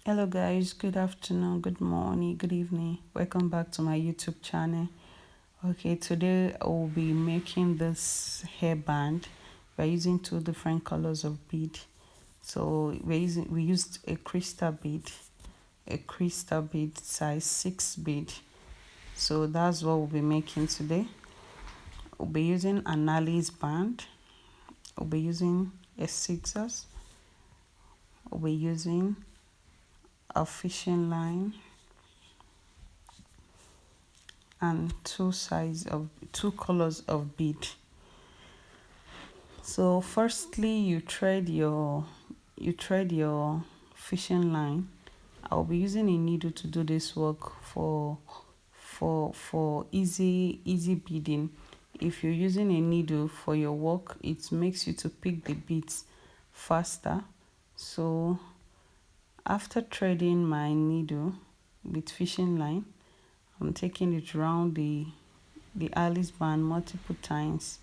Hello guys, good afternoon, good morning, good evening. Welcome back to my YouTube channel. Okay, today I will be making this hairband. We're using two different colors of bead. So we used a crystal bead size 6 bead. So that's what we'll be making today. We'll be using an Alice band. We'll be using a scissors. We'll be using a fishing line and two colors of bead. So firstly you thread your fishing line. I'll be using a needle to do this work for easy beading. If you're using a needle for your work, it makes you to pick the beads faster. So after threading my needle with fishing line, I'm taking it around the Alice band multiple times,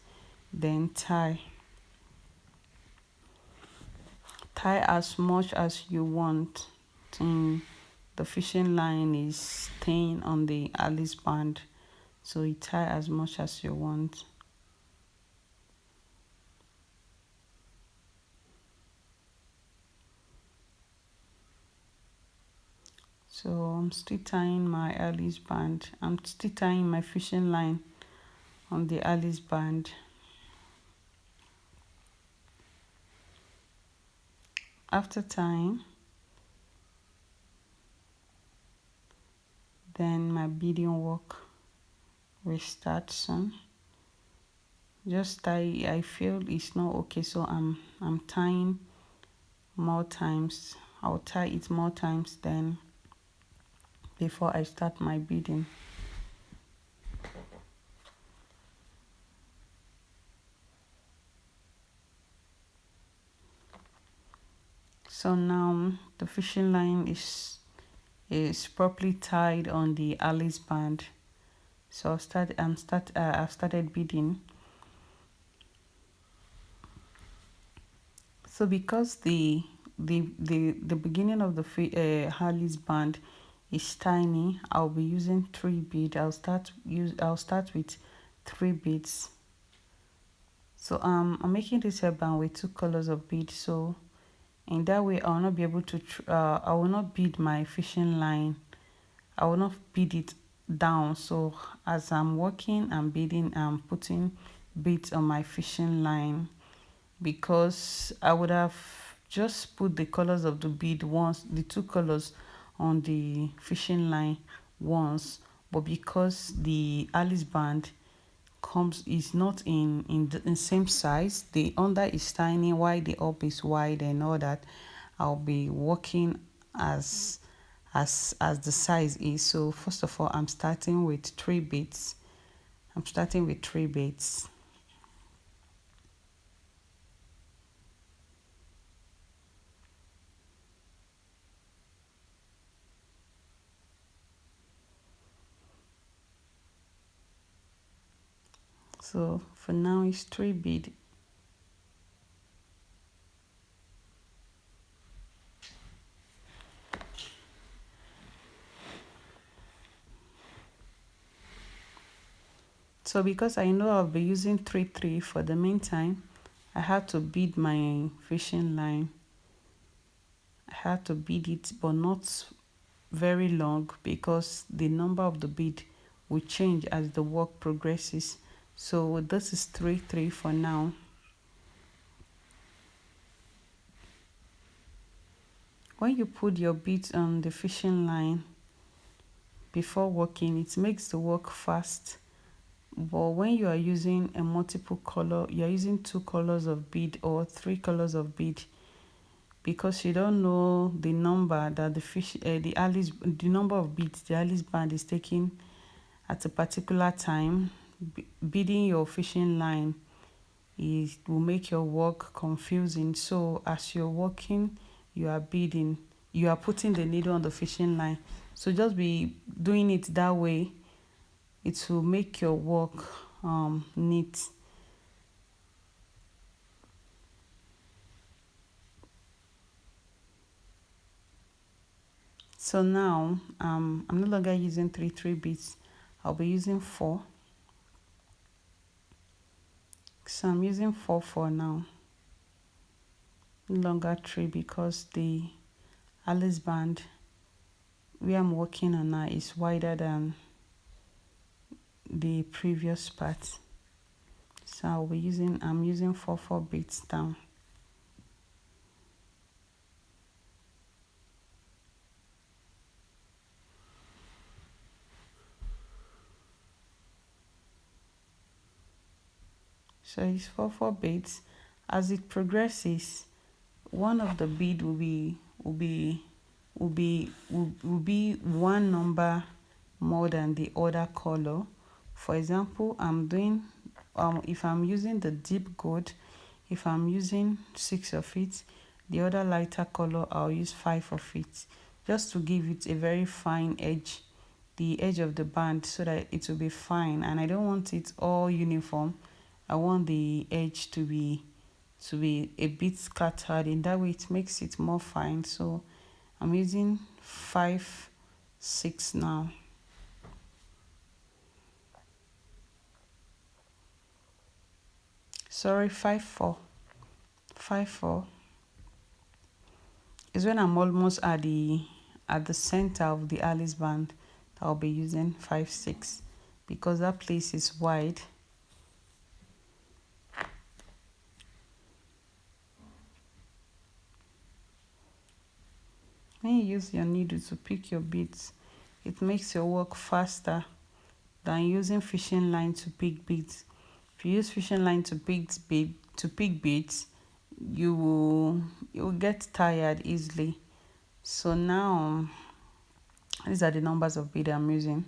then tie as much as you want till the fishing line is staying on the Alice band. So you tie as much as you want. So I'm still tying my Alice band. I'm still tying my fishing line on the Alice band. After tying, then my beading work will start soon. Just tie. I feel it's not okay, so I'm tying more times. I'll tie it more times then before I start my beading. So now the fishing line is properly tied on the Alice band. So I've started beading. So because the beginning of the Alice band is tiny, I'll be using 3 bead. I'll start with 3 beads. So I'm making this hairband with 2 colors of bead. So in that way, I will not be able to. I will not bead my fishing line. I will not bead it down. So as I'm working and beading, I'm putting beads on my fishing line, because I would have just put the colors of the bead once, the 2 colors on the fishing line once, but because the Alice band is not in the same size, the under is tiny while the up is wide and all that, I'll be working as as the size is. So first of all, I'm starting with 3 beads. I'm starting with 3 beads. So for now it's 3 bead. So because I know I'll be using 3 for the meantime, I had to bead my fishing line. I had to bead it, but not very long, because the number of the bead will change as the work progresses. So this is 3 for now. When you put your beads on the fishing line before working, it makes the work fast. But when you are using a multiple color, you are using 2 colors of bead or 3 colors of bead, because you don't know the number that the number of beads the Alice band is taking at a particular time. Beading your fishing line will make your work confusing. So as you're working, you are beading, you are putting the needle on the fishing line. So just be doing it that way. It will make your work neat. So now I'm no longer using three beads. I'll be using four. So I'm using four for now, no longer three, because the Alice band where I'm working on now is wider than the previous part. So I'm using four beads down. So it's four beads. As it progresses, one of the bead will be one number more than the other color. For example, I'm doing if I'm using the deep gold, if I'm using 6 of it, the other lighter color I'll use 5 of it, just to give it a very fine edge, the edge of the band, so that it will be fine. And I don't want it all uniform. I want the edge to be a bit scattered. In that way it makes it more fine. So I'm using 5 6 now. Sorry, 5 4. 5 4 is when I'm almost at the center of the Alice band. I'll be using 5 6 because that place is wide. When you use your needle to pick your beads, it makes your work faster than using fishing line to pick beads. If you use fishing line to pick beads, you will get tired easily. So now these are the numbers of bead I'm using.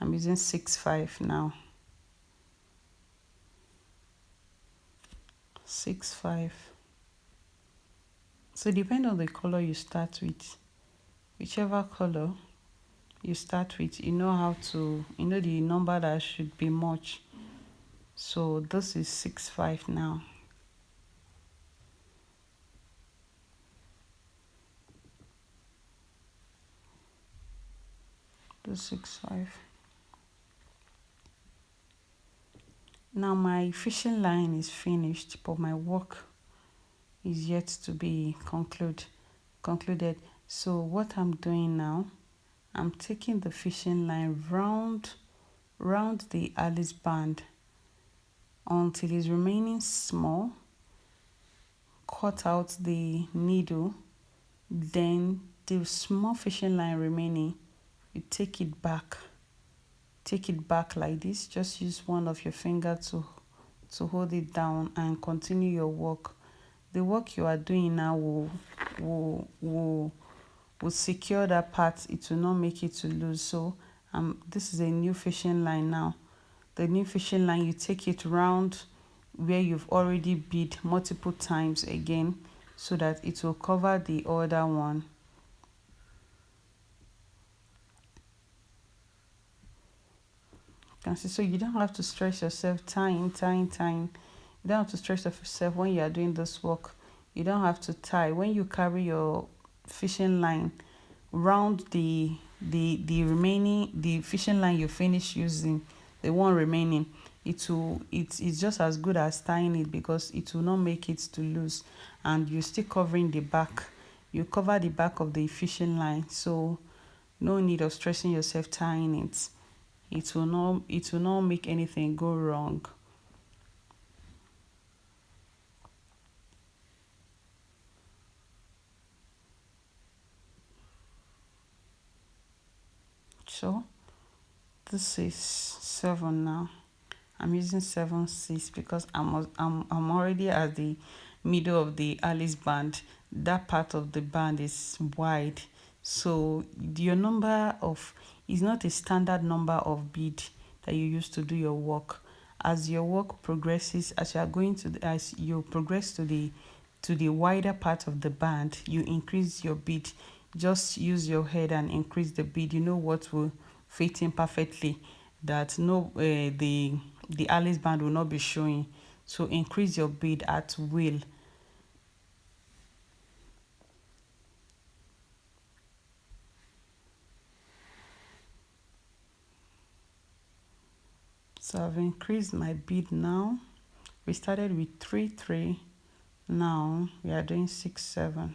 I'm using 6 5 now. 6 5. So depend on the color you start with. Whichever color you start with, you know the number that should be much. So this is 6 5 now. The 6 5. Now my fishing line is finished, but my work is yet to be concluded. So what I'm doing now, I'm taking the fishing line round the Alice band until it's remaining small. Cut out the needle, then the small fishing line remaining, you take it back like this. Just use one of your finger to hold it down and continue your work. The work you are doing now will secure that part. It will not make it to loose. So this is a new fishing line now. The new fishing line, you take it round where you've already bead multiple times again, so that it will cover the other one. You can see, so you don't have to stress yourself tying. You don't have to stress yourself when you are doing this work. You don't have to tie. When you carry your fishing line round the fishing line you finish using, the one remaining, it's just as good as tying it, because it will not make it to loose, and you're still covering the back. You cover the back of the fishing line, so no need of stressing yourself tying it. It will not make anything go wrong. So this is 7 now. I'm using 7 6 because I'm already at the middle of the Alice band. That part of the band is wide, so your number of is not a standard number of bead that you use to do your work. As your work progresses, as you progress to the wider part of the band, you increase your bead. Just use your head and increase the bead. You know what will fit in perfectly, that no the Alice band will not be showing. So increase your bead at will. So I've increased my bead now. We started with 3 3, now we are doing 6 7.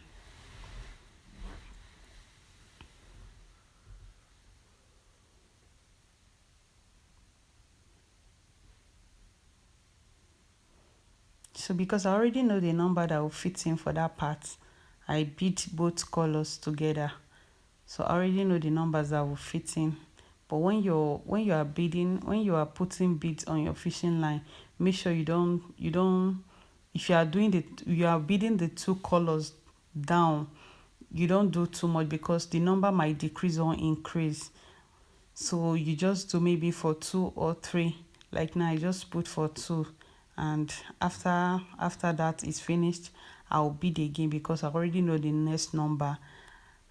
So because I already know the number that will fit in for that part, I bead both colors together. So I already know the numbers that will fit in. But when you are beading, when you are putting beads on your fishing line, make sure you don't if you are beading the two colors down, you don't do too much because the number might decrease or increase. So you just do maybe for 2 or 3. Like now I just put for 2, and after that is finished, I'll bead again because I already know the next number.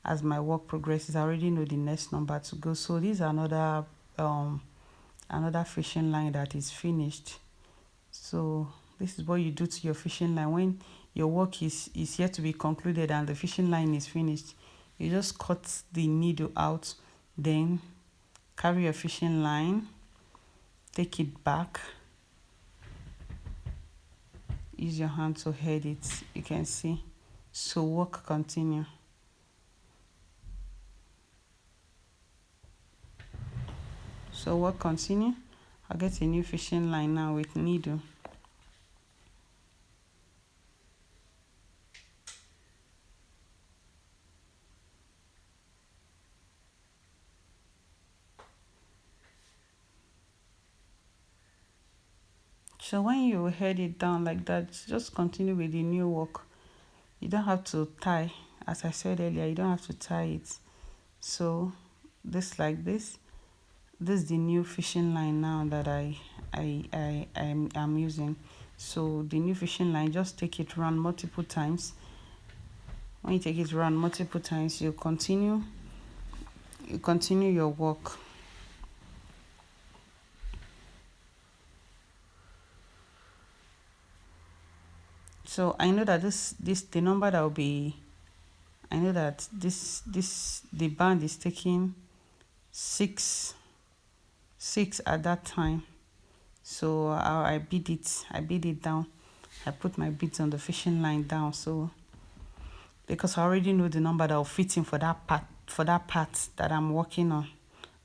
As my work progresses, I already know the next number to go. So this is another fishing line that is finished. So this is what you do to your fishing line when your work is yet to be concluded and the fishing line is finished. You just cut the needle out, then carry your fishing line, take it back, use your hand to head it, you can see. So work continue. So work continue. I'll get a new fishing line now with needle. So when you head it down like that, just continue with the new work. You don't have to tie. As I said earlier, you don't have to tie it. So this like this. This is the new fishing line now that I'm using. So the new fishing line, just take it around multiple times. When you take it around multiple times, you continue your work. So I know that this the number that will be, I know that this the band is taking 6 at that time. So I bead it down. I put my beads on the fishing line down. So because I already know the number that will fit in for that part that I'm working on.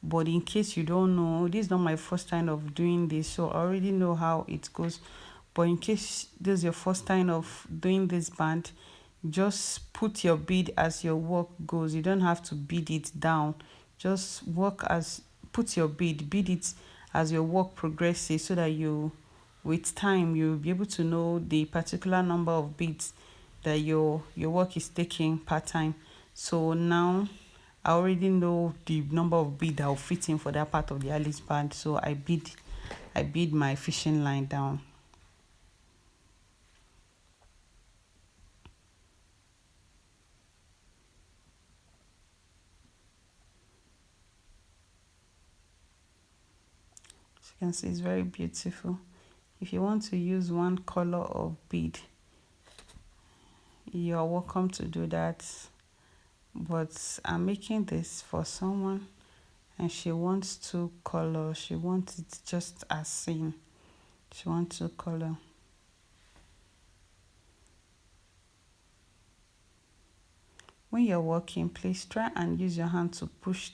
But in case you don't know, this is not my first time of doing this, so I already know how it goes. But in case this is your first time of doing this band, just put your bead as your work goes. You don't have to bead it down. Just put your bead it as your work progresses, so that with time you'll be able to know the particular number of beads that your work is taking part time. So now I already know the number of bead that will fit in for that part of the Alice band. So I bead my fishing line down. As you can see, it's very beautiful. If you want to use one color of bead, you're welcome to do that. But I'm making this for someone and she wants 2 colors. She wants it just as seen. She wants 2 color. When you're working, please try and use your hand to push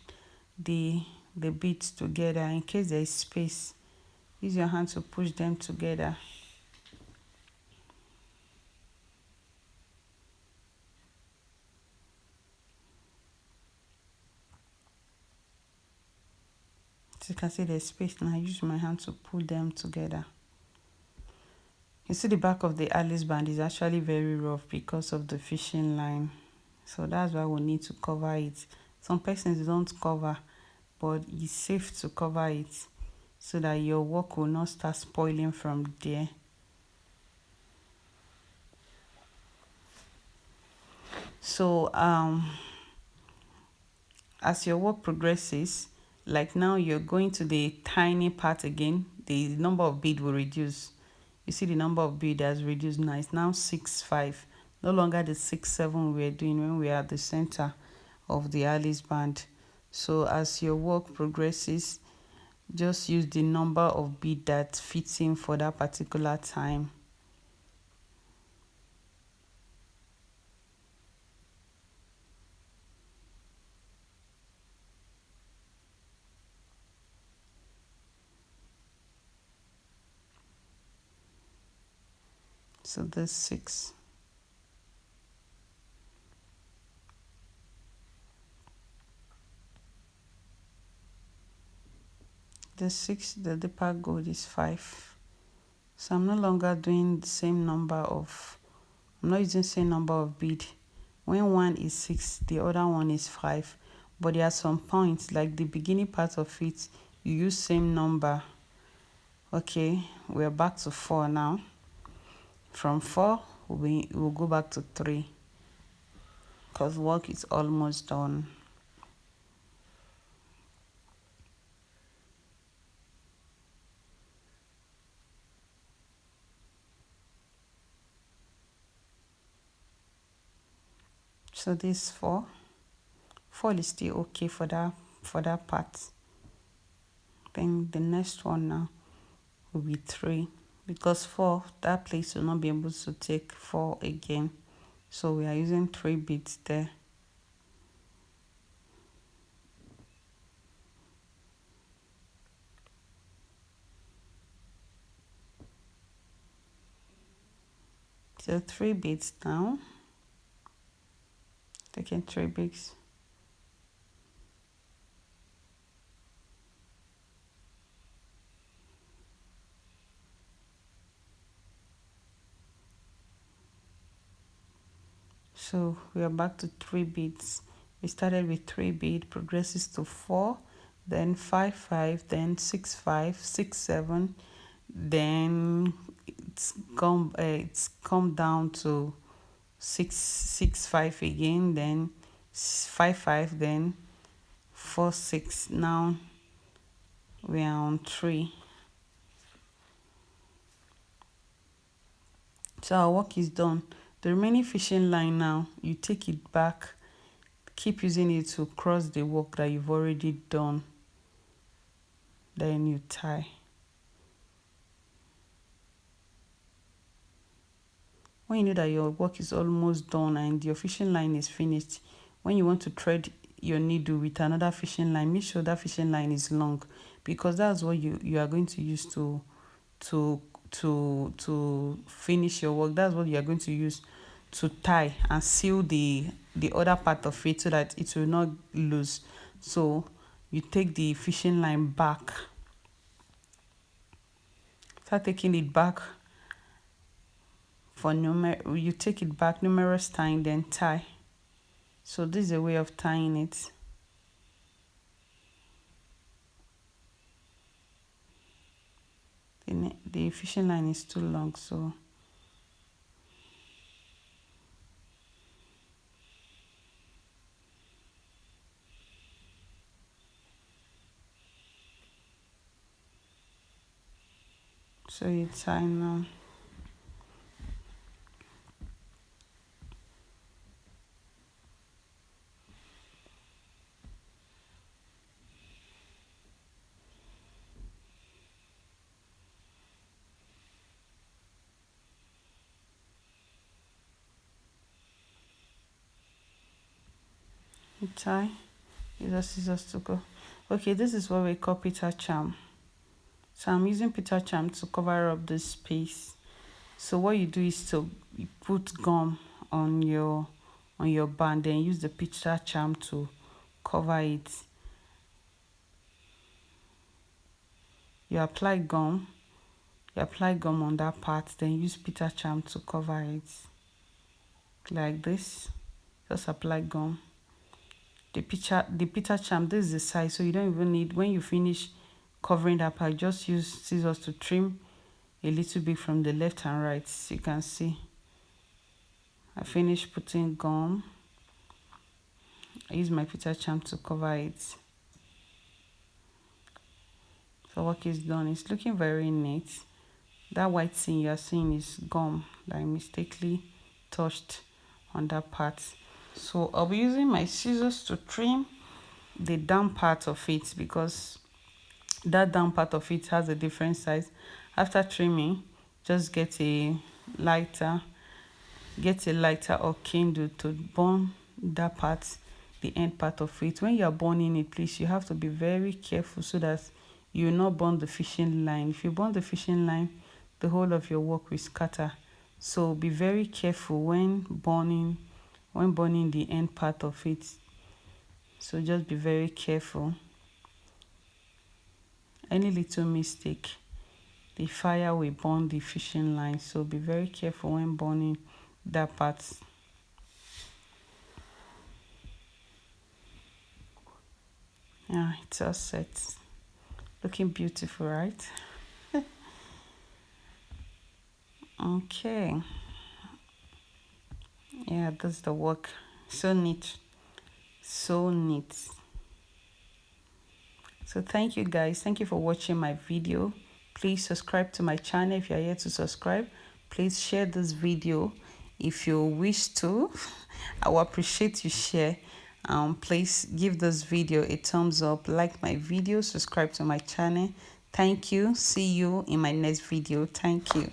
the beads together. In case there is space, use your hand to push them together. As you can see, there's space now. I use my hand to pull them together. You see the back of the Alice band is actually very rough because of the fishing line. So that's why we need to cover it. Some persons don't cover, but it's safe to cover it so that your work will not start spoiling from there. So as your work progresses, like now you're going to the tiny part again, the number of bead will reduce. You see the number of bead has reduced now. It's now 6 5. No longer the 6 7 we were doing when we are at the center of the Alice band. So as your work progresses, just use the number of bead that fits in for that particular time. So this 6. The 6, the deeper gold is 5. So I'm no longer doing the same number of, I'm not using the same number of bead. When one is 6, the other one is 5. But there are some points, like the beginning part of it, you use same number. Okay, we're back to 4 now. From 4, we'll go back to 3. Because work is almost done. So this 4 is still okay for that part. Then the next one now will be 3, because 4, that place will not be able to take 4 again, so we are using 3 beads there. So 3 beads now, taking 3 beads. So we are back to 3 beads. We started with 3 bead, progresses to 4, then 5 5, then 6 5, 6 7, then it's come down to 6 6 5 again, then 5 5, then 4 6. Now we are on 3. So our work is done. The remaining fishing line now, you take it back, keep using it to cross the work that you've already done, then you tie. When you know that your work is almost done and your fishing line is finished, when you want to thread your needle with another fishing line, make sure that fishing line is long, because that's what you are going to use to finish your work. That's what you are going to use to tie and seal the other part of it so that it will not lose. So you take the fishing line back, start taking it back for you take it back numerous times, then tie. So this is a way of tying it. The fishing line is too long, so you tie now. You tie. Use your scissors to go. Okay, this is what we call Peter charm. So I'm using Peter charm to cover up this space. So what you do is to put gum on your band, then use the Peter charm to cover it. You apply gum on that part, then use Peter charm to cover it like this. Just apply gum. The Peter charm, this is the size, so you don't even need, when you finish covering that part, just use scissors to trim a little bit from the left and right. So you can see I finished putting gum. I use my Peter charm to cover it. So work is done. It's looking very neat. That white thing you are seeing is gum that I mistakenly touched on that part. So I'll be using my scissors to trim the down part of it, because that down part of it has a different size. After trimming, just lighter get a lighter or kindle to burn that part, the end part of it. When you are burning it, please, you have to be very careful so that you will not burn the fishing line. If you burn the fishing line, the whole of your work will scatter. So be very careful when burning the end part of it. So just be very careful. Any little mistake, the fire will burn the fishing line. So be very careful when burning that part. Yeah, it's all set. Looking beautiful, right? Okay. Yeah, that's the work. So neat. So neat. So thank you guys. Thank you for watching my video. Please subscribe to my channel if you are yet to subscribe. Please share this video if you wish to. I will appreciate you share. Please give this video a thumbs up, like my video, subscribe to my channel. Thank you. See you in my next video. Thank you.